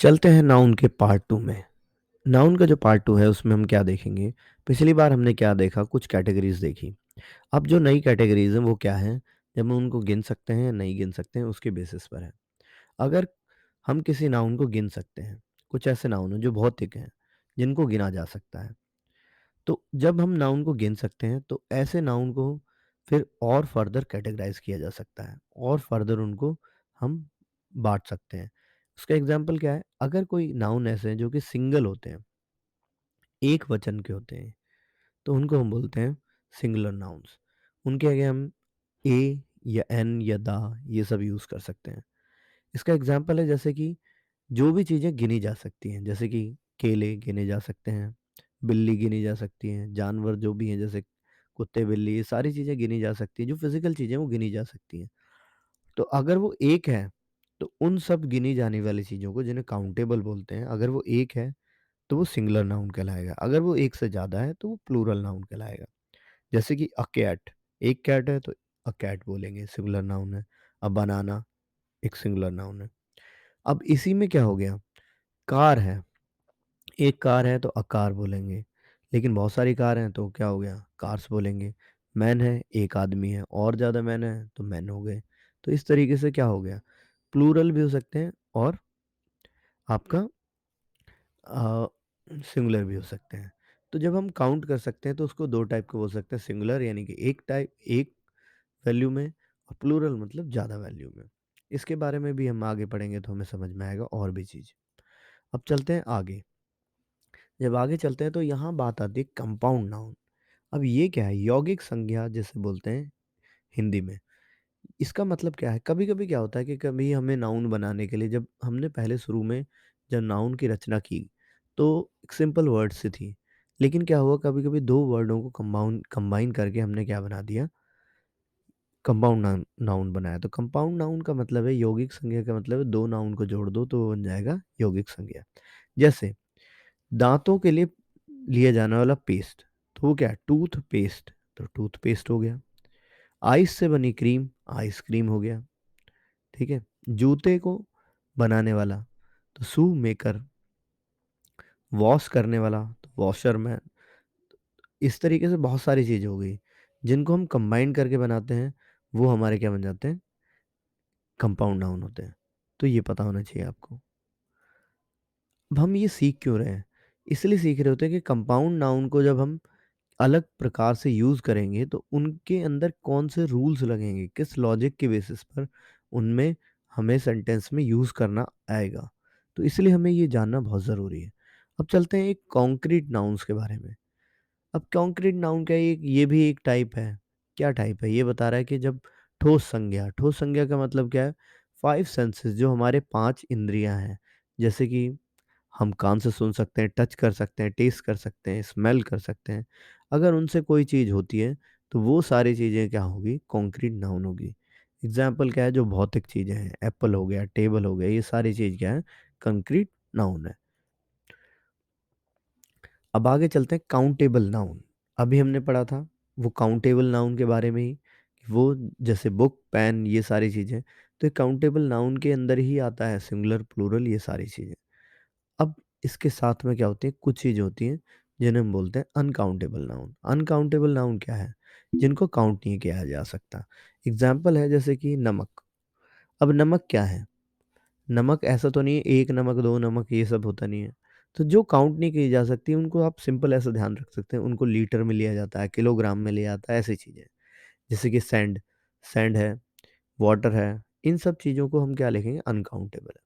चलते हैं नाउन के पार्ट 2 में। नाउन का जो पार्ट 2 है उसमें हम क्या देखेंगे, पिछली बार हमने क्या देखा कुछ कैटेगरीज़ देखी। अब जो नई कैटेगरीज़ हैं वो क्या हैं, जब हम उनको गिन सकते हैं या नहीं गिन सकते हैं उसके बेसिस पर है। अगर हम किसी नाउन को गिन सकते हैं, कुछ ऐसे नाउन हैं जो भौतिक हैं, जिनको गिना जा सकता है। तो जब हम नाउन को गिन सकते हैं तो ऐसे नाउन को फिर और फर्दर कैटेगराइज़ किया जा सकता है और फर्दर उनको हम बाँट सकते हैं। उसका एग्ज़ाम्पल क्या है? अगर कोई नाउन ऐसे हैं जो कि सिंगल होते हैं, एक वचन के होते हैं, तो उनको हम बोलते हैं सिंगुलर नाउन्स। उनके आगे हम ए या एन या दा ये सब यूज़ कर सकते हैं। इसका एग्ज़ाम्पल है जैसे कि जो भी चीज़ें गिनी जा सकती हैं, जैसे कि केले गिने जा सकते हैं, बिल्ली गिनी जा सकती हैं, जानवर जो भी हैं जैसे कुत्ते, बिल्ली ये सारी चीज़ें गिनी जा सकती हैं, जो फ़िज़िकल चीज़ें हैं वो गिनी जा सकती हैं। तो अगर वो एक है, तो उन सब गिनी जाने वाली चीज़ों को जिन्हें काउंटेबल बोलते हैं, अगर वो एक है, तो वो सिंगुलर नाउन कहलाएगा। अगर वो एक से ज़्यादा है, तो वो प्लूरल नाउन कहलाएगा। जैसे कि अ कैट, एक कैट है तो अ कैट बोलेंगे, सिंगुलर नाउन है। अ बनाना एक सिंगुलर नाउन है। अब इसी में क्या हो गया, कार है, एक कार है तो अ कार बोलेंगे, लेकिन बहुत सारी कार हैं तो क्या हो गया, कार्स बोलेंगे। मैन है, एक आदमी है, और ज़्यादा मैन है तो मैन हो गए। तो इस तरीके से क्या हो गया, प्लूरल भी हो सकते हैं और आपका अ, सिंगुलर भी हो सकते हैं। तो जब हम काउंट कर सकते हैं तो उसको 2 टाइप के बोल सकते हैं, सिंगुलर यानी कि एक वैल्यू में और प्लूरल मतलब ज़्यादा वैल्यू में। इसके बारे में भी हम आगे पढ़ेंगे तो हमें समझ में आएगा और भी चीज़। अब चलते हैं आगे। जब आगे चलते हैं तो यहाँ बात आती है कंपाउंड नाउन। अब ये क्या है? यौगिक संज्ञा जिसे बोलते हैं हिंदी में। इसका मतलब क्या है? कभी-कभी क्या होता है कि कभी हमें नाउन बनाने के लिए जब हमने पहले शुरू में जब नाउन की रचना की, तो एक सिंपल वर्ड से थी। लेकिन क्या हुआ कभी-कभी 2 वर्डों को कंबाइन करके हमने क्या बना दिया? कंपाउंड नाउन नाउन बनाया। तो कंपाउंड नाउन का मतलब है यौगिक संज्ञा का मतलब है 2 नाउन को जोड़ दो तो वो बन जाएगा यौगिक संज्ञा। जैसे दाँतों के लिए लिया जाने वाला पेस्ट, तो वो क्या है? टूथपेस्ट, तो टूथपेस्ट हो गया। आइस से बनी क्रीम, आइसक्रीम हो गया। ठीक है? जूते को बनाने वाला, तो शू मेकर, वॉश करने वाला, तो वॉशरमैन। इस तरीके से बहुत सारी चीज़ें हो गई, जिनको हम कंबाइन करके बनाते हैं, वो हमारे क्या बन जाते हैं? कंपाउंड नाउन होते हैं। तो ये पता होना चाहिए आपको। अब हम ये सीख क्यों रहे हैं? इसलिए सीख रहे होते हैं कि कंपाउंड नाउन को जब हम अलग प्रकार से यूज़ करेंगे तो उनके अंदर कौन से रूल्स लगेंगे, किस लॉजिक के बेसिस पर उनमें हमें सेंटेंस में यूज़ करना आएगा। तो इसलिए हमें ये जानना बहुत ज़रूरी है। अब चलते हैं एक कॉन्क्रीट नाउन्स के बारे में। अब कॉन्क्रीट नाउन का एक ये भी एक टाइप है। क्या टाइप है? ये बता रहा है कि जब ठोस संज्ञा का मतलब क्या है? 5 सेंसेस जो हमारे 5 इंद्रियाँ हैं, जैसे कि हम कान से सुन सकते हैं, टच कर सकते हैं, टेस्ट कर सकते हैं, स्मेल कर सकते हैं। अगर उनसे कोई चीज़ होती है, तो वो सारी चीज़ें क्या होगी? कॉन्क्रीट नाउन होगी। एग्ज़ाम्पल क्या है? जो भौतिक चीज़ें हैं, एप्पल हो गया, टेबल हो गया, ये सारी चीज़ क्या है? कंक्रीट नाउन है। अब आगे चलते हैं काउंटेबल नाउन। अभी हमने पढ़ा था वो काउंटेबल नाउन के बारे में ही, कि वो जैसे बुक, पेन ये सारी चीज़ें, तो ये काउंटेबल नाउन के अंदर ही आता है सिंगुलर, प्लूरल ये सारी चीज़ें। अब इसके साथ में क्या होती है, कुछ चीज़ होती हैं जिन्हें हम बोलते हैं अनकाउंटेबल नाउन। अनकाउंटेबल नाउन क्या है? जिनको काउंट नहीं किया जा सकता। एग्ज़ाम्पल है जैसे कि नमक। अब नमक क्या है? नमक ऐसा तो नहीं है 1 नमक, 2 नमक ये सब होता नहीं है। तो जो काउंट नहीं की जा सकती उनको आप सिंपल ऐसा ध्यान रख सकते हैं, उनको लीटर में लिया जाता है, किलोग्राम में लिया जाता है, ऐसी चीज़ें। जैसे कि सैंड, सैंड है, वाटर है, इन सब चीज़ों को हम क्या लिखेंगे? अनकाउंटेबल है।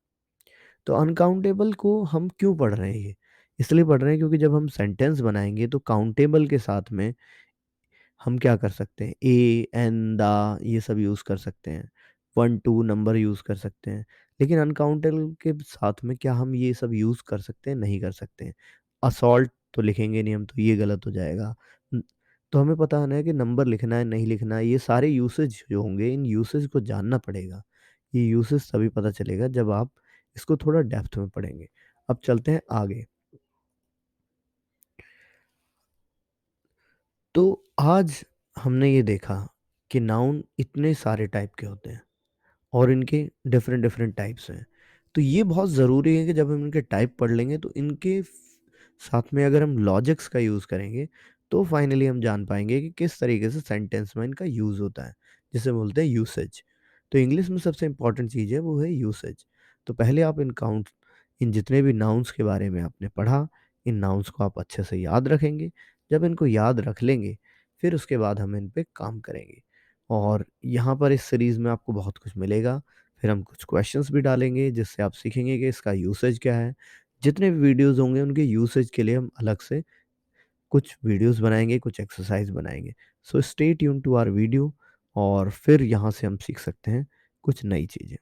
तो अनकाउंटेबल को हम क्यों पढ़ रहे हैं ये? इसलिए पढ़ रहे हैं क्योंकि जब हम सेंटेंस बनाएँगे तो काउंटेबल के साथ में हम क्या कर सकते हैं? ए, एन, दा ये सब यूज़ कर सकते हैं। 1-2 नंबर यूज़ कर सकते हैं। लेकिन अनकाउंटेबल के साथ में क्या हम ये सब यूज़ कर सकते हैं? नहीं कर सकते हैं। असॉल्ट तो लिखेंगे नहीं हम तो ये गलत हो जाएगा। उम, तो हमें पता होना है कि नंबर लिखना है, नहीं लिखना है, ये सारे यूसेज जो होंगे इन यूसेज को जानना पड़ेगा। ये यूसेज तभी पता चलेगा जब आप इसको थोड़ा डेप्थ में पढ़ेंगे। अब चलते हैं आगे। तो आज हमने ये देखा कि नाउन इतने सारे टाइप के होते हैं और इनके डिफरेंट डिफरेंट टाइप्स हैं। तो ये बहुत ज़रूरी है कि जब हम इनके टाइप पढ़ लेंगे तो इनके साथ में अगर हम लॉजिक्स का यूज़ करेंगे, तो फाइनली हम जान पाएँगे कि किस तरीके से सेंटेंस में इनका यूज़ होता है, जिसे बोलते हैं यूसेज। तो इंग्लिश में सबसे इम्पोर्टेंट चीज़ है वो है यूसेज। तो पहले आप इन जितने भी नाउन्स के बारे में आपने पढ़ा, इन नाउन्स को आप अच्छे से याद रखेंगे। जब इनको याद रख लेंगे, फिर उसके बाद हम इन पे काम करेंगे। और यहाँ पर इस सीरीज़ में आपको बहुत कुछ मिलेगा। फिर हम कुछ क्वेश्चंस भी डालेंगे जिससे आप सीखेंगे कि इसका यूसेज क्या है। जितने भी वीडियोज़ होंगे उनके यूसेज के लिए हम अलग से कुछ वीडियोज़ बनाएँगे, कुछ एक्सरसाइज़ बनाएँगे। So stay tuned to our video और फिर यहाँ से हम सीख सकते हैं कुछ नई चीज़ें।